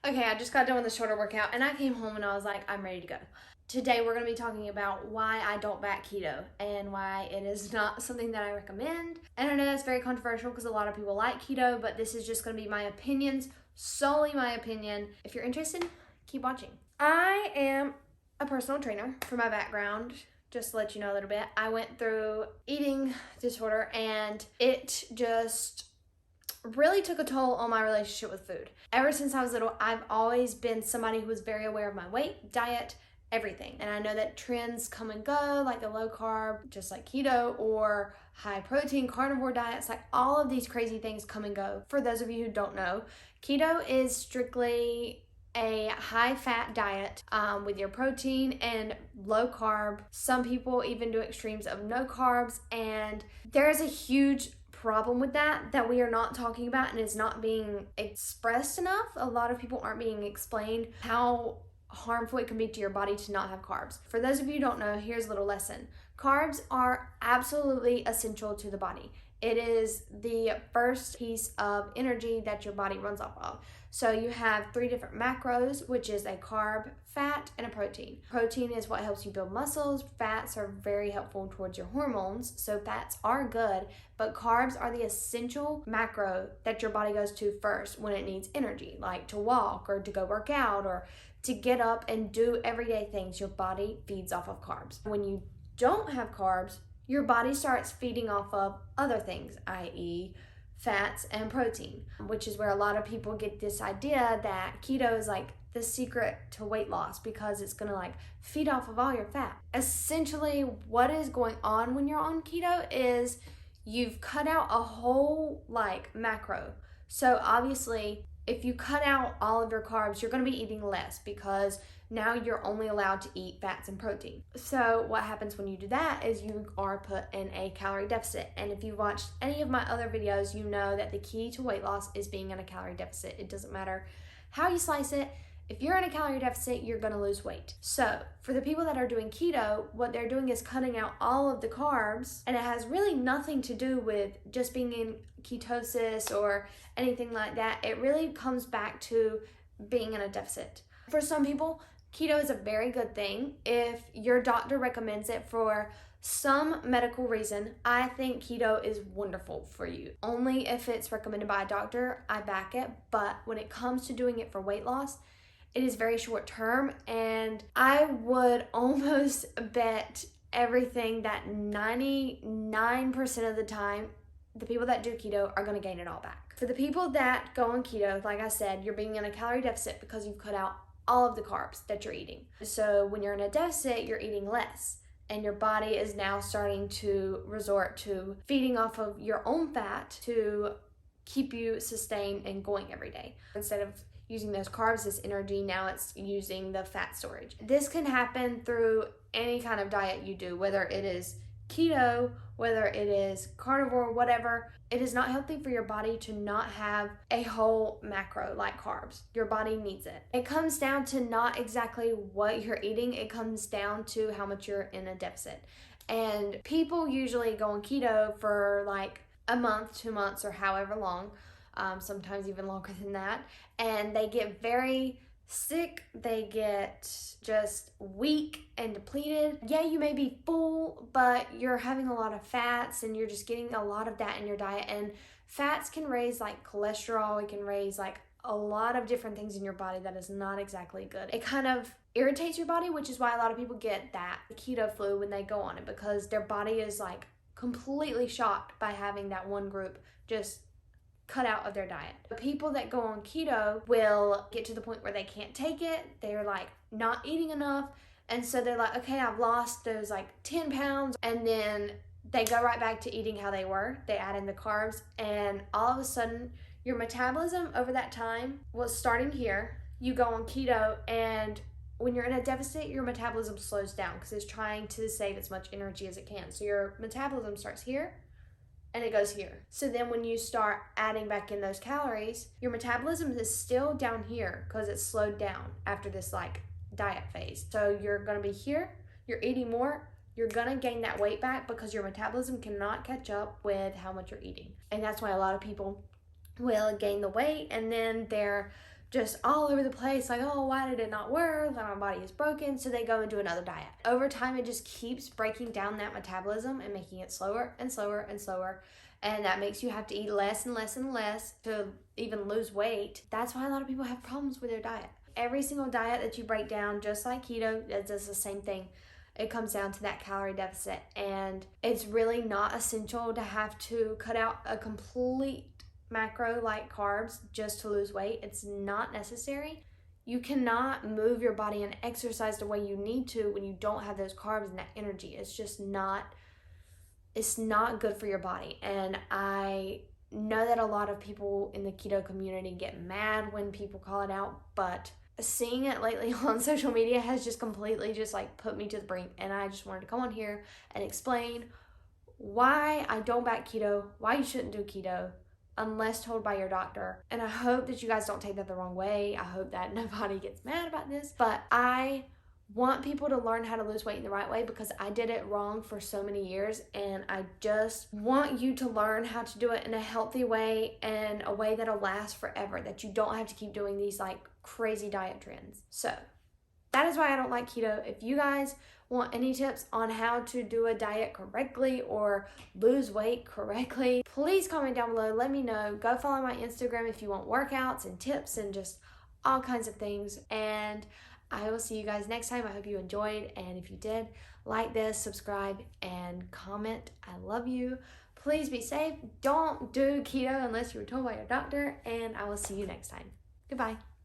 Okay, I just got done with a shorter workout and I came home and I was like, I'm ready to go. Today we're going to be talking about why I don't back keto and why it is not something that I recommend. And I know that's very controversial because a lot of people like keto, but this is just going to be my opinions, solely my opinion. If you're interested, keep watching. I am a personal trainer for my background. Just to let you know a little bit, I went through eating disorder and it just really took a toll on my relationship with food. Ever since I was little, I've always been somebody who was very aware of my weight, diet, everything. And I know that trends come and go, like a low carb, just like keto, or high protein carnivore diets, like all of these crazy things come and go. For those of you who don't know, keto is strictly a high fat diet with your protein and low carb. Some people even do extremes of no carbs, and there's a huge problem with that we are not talking about and is not being expressed enough. A lot of people aren't being explained how harmful it can be to your body to not have carbs. For those of you who don't know, here's a little lesson. Carbs are absolutely essential to the body. It is the first piece of energy that your body runs off of. So you have 3 different macros, which is a carb, fat, and a protein. Protein is what helps you build muscles. Fats are very helpful towards your hormones, so fats are good, but carbs are the essential macro that your body goes to first when it needs energy, like to walk or to go work out or to get up and do everyday things. Your body feeds off of carbs. When you don't have carbs, your body starts feeding off of other things, i.e. fats and protein, which is where a lot of people get this idea that keto is like the secret to weight loss because it's gonna like feed off of all your fat. Essentially, what is going on when you're on keto is you've cut out a whole like macro. So obviously, if you cut out all of your carbs, you're gonna be eating less because now you're only allowed to eat fats and protein. So what happens when you do that is you are put in a calorie deficit. And if you've watched any of my other videos, you know that the key to weight loss is being in a calorie deficit. It doesn't matter how you slice it. If you're in a calorie deficit, you're gonna lose weight. So for the people that are doing keto, what they're doing is cutting out all of the carbs, and it has really nothing to do with just being in ketosis or anything like that. It really comes back to being in a deficit. For some people, keto is a very good thing. If your doctor recommends it for some medical reason, I think keto is wonderful for you. Only if it's recommended by a doctor, I back it. But when it comes to doing it for weight loss, it is very short term, and I would almost bet everything that 99% of the time, the people that do keto are gonna gain it all back. For the people that go on keto, like I said, you're being in a calorie deficit because you've cut out all of the carbs that you're eating. So when you're in a deficit, you're eating less, and your body is now starting to resort to feeding off of your own fat to keep you sustained and going every day. Instead of using those carbs as energy, now it's using the fat storage. This can happen through any kind of diet you do, whether it is keto, whether it is carnivore, whatever. It is not healthy for your body to not have a whole macro like carbs. Your body needs it. It comes down to not exactly what you're eating, it comes down to how much you're in a deficit. And people usually go on keto for like a month, 2 months, or however long, sometimes even longer than that, and they get very sick, they get just weak and depleted. Yeah, you may be full, but you're having a lot of fats and you're just getting a lot of that in your diet, and fats can raise like cholesterol, it can raise like a lot of different things in your body that is not exactly good. It kind of irritates your body, which is why a lot of people get that keto flu when they go on it, because their body is like completely shocked by having that one group just cut out of their diet. The people that go on keto will get to the point where they can't take it. They're like not eating enough. And so they're like, okay, I've lost those like 10 pounds. And then they go right back to eating how they were. They add in the carbs, and all of a sudden your metabolism over that time was starting here. You go on keto, and when you're in a deficit, your metabolism slows down because it's trying to save as much energy as it can. So your metabolism starts here and it goes here. So then when you start adding back in those calories, your metabolism is still down here because it's slowed down after this like diet phase. So you're gonna be here, you're eating more, you're gonna gain that weight back because your metabolism cannot catch up with how much you're eating. And that's why a lot of people will gain the weight and then they're just all over the place, like, oh, why did it not work? Like, my body is broken. So they go and do another diet. Over time, it just keeps breaking down that metabolism and making it slower and slower and slower. And that makes you have to eat less and less and less to even lose weight. That's why a lot of people have problems with their diet. Every single diet that you break down, just like keto, it does the same thing. It comes down to that calorie deficit. And it's really not essential to have to cut out a complete macro like carbs just to lose weight. It's not necessary. You cannot move your body and exercise the way you need to when you don't have those carbs and that energy. It's just not, it's not good for your body. And I know that a lot of people in the keto community get mad when people call it out, but seeing it lately on social media has just completely just like put me to the brink. And I just wanted to come on here and explain why I don't back keto, why you shouldn't do keto unless told by your doctor. And I hope that you guys don't take that the wrong way. I hope that nobody gets mad about this, but I want people to learn how to lose weight in the right way because I did it wrong for so many years, and I just want you to learn how to do it in a healthy way and a way that'll last forever, that you don't have to keep doing these like crazy diet trends. So that is why I don't like keto. If you guys want any tips on how to do a diet correctly or lose weight correctly, please comment down below. Let me know. Go follow my Instagram if you want workouts and tips and just all kinds of things. And I will see you guys next time. I hope you enjoyed. And if you did, like this, subscribe, and comment. I love you. Please be safe. Don't do keto unless you were told by your doctor. And I will see you next time. Goodbye.